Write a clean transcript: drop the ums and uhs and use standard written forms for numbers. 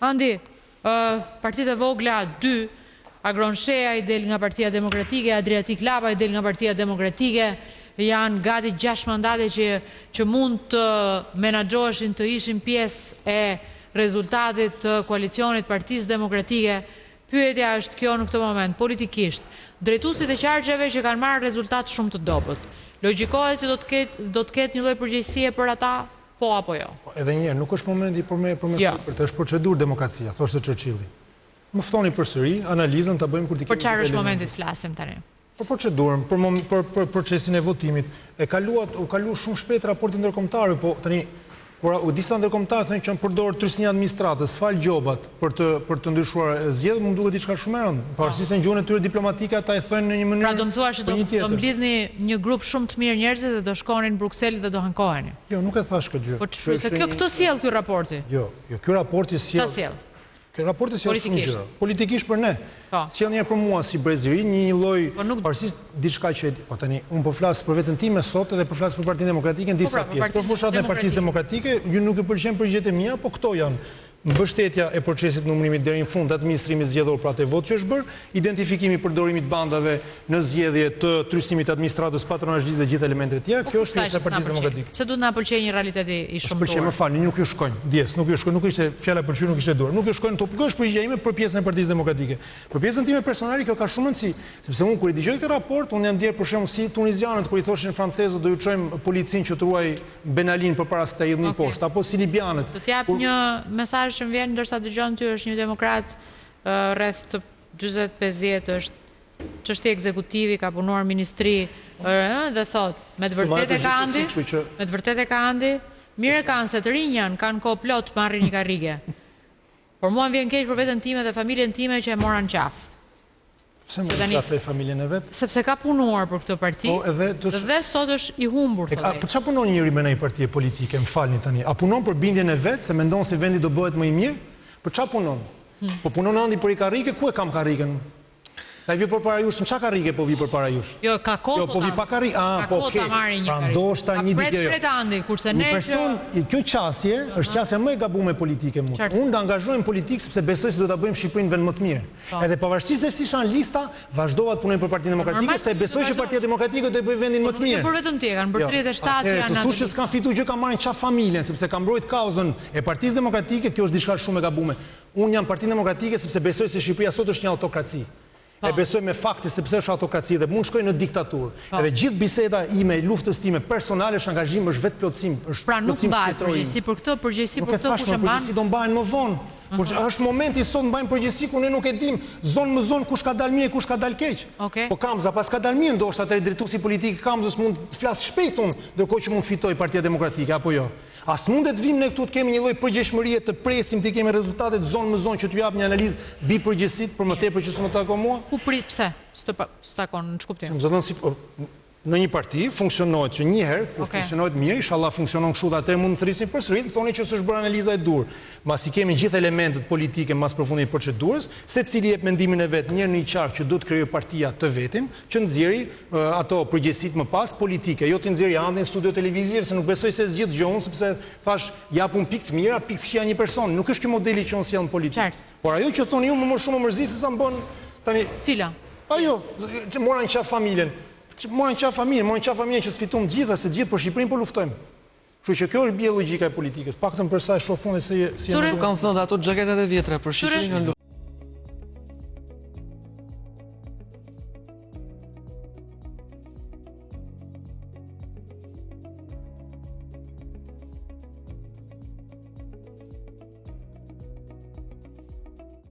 Andi, partitë e vogla 2, Agron Shea i del nga Partia Demokratike, Adriatik Lapa i del nga Partia Demokratike, janë gati 6 mandate që mund të menaxhoheshin, të ishin pjesë e rezultatit të koalicionit Partisë Demokratike. Pyetja është kjo në këtë moment, politikisht, drejtuesit e qargjeve që kanë marrë rezultat shumë të dobët, logjikohet se do të ketë një lloj përgjegjësie për ata, po apo jo? Edhe një herë, nuk është momenti për të është procedurë demokracia, thoshte Churchilli. Më ftoni përsëri, analizën ta bëjmë kur të kemi. Për çfarë është momenti të flasim tani? Për procedurën, për procesin e votimit. U kalu shumë shpejt raporti ndërkombëtar, po tani kur disa ndërkombëtarë thonë që janë përdorur trysnia administratës, fal gjobat për të ndryshuar zgjedhjet, më duket diçka shumë e rëndë. Pavarësisht se në gjuhën e tyre diplomatike ata e thonë në një mënyrë. Pra do të thuash se do mblidhni një grup shumë të mirë njerëzish dhe do shkonin në Bruksel dhe do hankoheni. Jo, nuk e thash këtë gjë. Po se këtë sjell ky raporti. Jo, ky raporti sjell. Sa sjell? Ky raporti sjell shumë gjëra. Politikisht për ne. Sjell një herë për mua si brezëri, një lloj pavarësisht diçka që po tani un po flas për veten time sot edhe po flas për Partinë Demokratike në disa pjesë. Për fushatën e Partisë Demokratike, ju nuk e pëlqen përgjigjet e mia, po këto janë mbështetja e procesit numërimit deri në fund, administrimit zgjedhor për atë votë që është bërë, identifikimi i përdorimit bandave në zgjedhje të trysnimit administratës, patronazhisë dhe gjithë elementet e tjera. Kjo është pjesa e Partisë Demokratike. Pse duhet na pëlqejë një realitet i shumtuar? Pëlqej, më falni, nuk ju shkojnë. Ndjes, nuk ju shkojnë, nuk ishte fjala pëlqyer, nuk ishte dur. Nuk ju shkojnë top. Kjo është përgjigjja ime për pjesën e Partisë Demokratike. Për pjesën time personale kjo ka shumë rëndësi, sepse unë kur i dëgjoj këtë raport, unë jam ndier për shembull si tunizianët kur i thoshin francezët do ju çojmë policinë që truaj Ben Alin përpara se ta hidhnin poshtë, apo si libianët. Do t'jap një mesazh që vjen ndërsa dëgjon ty, është një demokrat rreth 40-50 është çështje ekzekutivi, ka punuar ministri dhe thot, me të vërtetë e ka andi, mire kanë se të rinj janë, kanë kohë plot marrin një karrige. Por mua më vjen keq për veten time dhe familjen time që e moran qaf. Pse më qaf e familjen e vet? Sepse ka punuar për këtë parti dhe sot është i humbur. Për çfarë punon njëri me një parti politike, më falni tani? A punon për bindjen e vet, se mendon se vendi do bëhet më i mirë? Për çfarë punon? Po punon andi për i karrige, ku e kam karrigen? Ai vi përpara jush, në çka karrige po vi përpara jush? Jo, ka kohë. Jo, po vi pa karrige. Po okay. Pra ndoshta një ditë jo. Një person, kjo qasje është qasja më e gabuar politike mua. Unë do angazhohem politik sepse besoj se do ta bëjmë Shqipërinë vend më të mirë. Edhe pavarësisht se si shan lista, vazhdova të punoj për Partinë Demokratike se besoj që Partia Demokratike do të bëjë vendin më të mirë. Por vetëm ti, kanë bërë 37 që janë. Thosh se s'kan fituar gjë, kanë marrën çaf familjen sepse kanë mbrojtur kauzën e Partisë Demokratike, kjo është diçka shumë e gabuar. Unë jam Partinë Demokratike sepse besoj se Shqipëria sot është një autokraci. E besoj me fakte sepse është autokraci dhe mund shkoj në diktaturë. Edhe gjithë biseda ime, luftës time personale, është angazhim, është vetë plotësim, është pra nuk mbahet përgjegjësi për këtë, përgjegjësi për këtë kush e mban? Përgjegjësi do mbahen më vonë. Por është momenti sot mbajmë përgjegjësi kur ne nuk e dim zonë më zonë kush ka dalë mirë, kush ka dalë keq. Po Kamza pas ka dalë mirë, ndoshta atë drejtuesi politik i Kamzës mund të flas shpejt ndërkohë që mund të fitojë Partia Demokratike apo jo. As mundet vim ne këtu të kemi një lloj përgjegjësie të presim të kemi rezultatet zonë më zonë që t'ju jap një analizë mbi përgjegjësitë për më tepër që s'më takon mua. Ku prit pse? S'takon në ç'kuptim. Në një parti funksionohet që një herë, kur funksionohet mirë, inshallah funksionon kështu, atëherë mund të thrisim përsëri, të thoni që s'është bërë analiza e dur. Mbas i kemi gjithë elementet politike mbas përfundimit të procedurës, secili jep mendimin e vet, njëri i qartë që duhet krijojë partia të vetin, që nxjerrë ato përgjegjësitë më pas politike, jo të nxjerrë ande në studio televiziv, se nuk besoj se zgjidh gjë unë, sepse thash japun pikë të mira, pikë të këqija një person, nuk është ky modeli që unë sjell në politikë. Por ajo që thoni ju më shumë më mërzit se sa më bën tani. Cila? Ajo, moran qaf familjen. Morën qaf familjen që sfitum gjitha, se gjithë për Shqipërinë po luftojmë. Kështu që kjo është bie logjika e politikës. Paktën për sa e shoh fundi se si kanë thënë ato xhaketat e vjetra për Shqipërinë.